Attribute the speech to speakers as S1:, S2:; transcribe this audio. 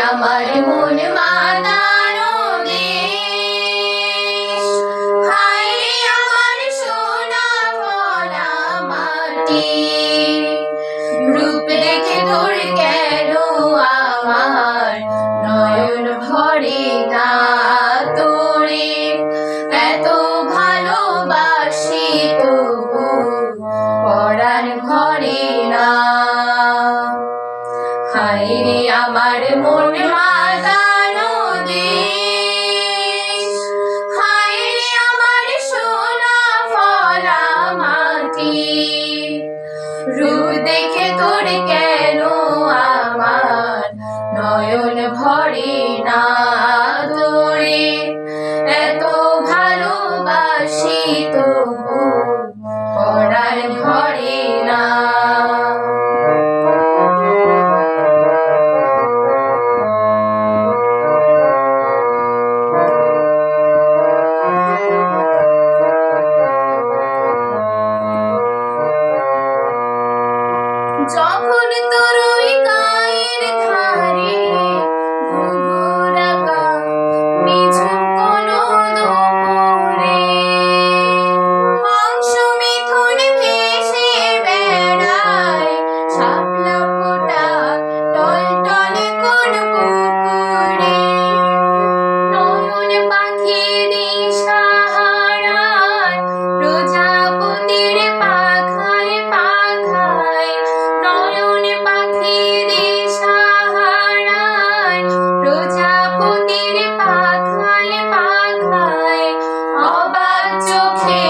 S1: আমার মন মাতানো দেশ, হায় আমার সোনা ভরা মাটি। রূপ দেখে তোর কেন আমার নয়ন ভরে না তোরে, এত ভালোবাসি তবু পরাণ ভরে না। হায় রে আমার মন মাতানো দেশ, হায় রে আমার সোনা ফলা মাটি। রূপ দেখে তোর কেন আমার নয়ন ভরে না তোরে, এত ভালোবাসি তবু পরাণ ভরে না। যখন তোর ওই গায়ের ধারে ঘুঘুর আঁকা নিঝুম কোনো দুপুরে হংস মিথুন ভেসে বেড়ায় শাপলা ফোটা টলটলে কোন পুকুরে, নয়ন পাখি দিশাহারায় প্রজাপতির পাখায় পাখায়, নয়ন পাখি দিশাহারায় প্রজাপতির পাখায় পাখায়, অবাক চোখে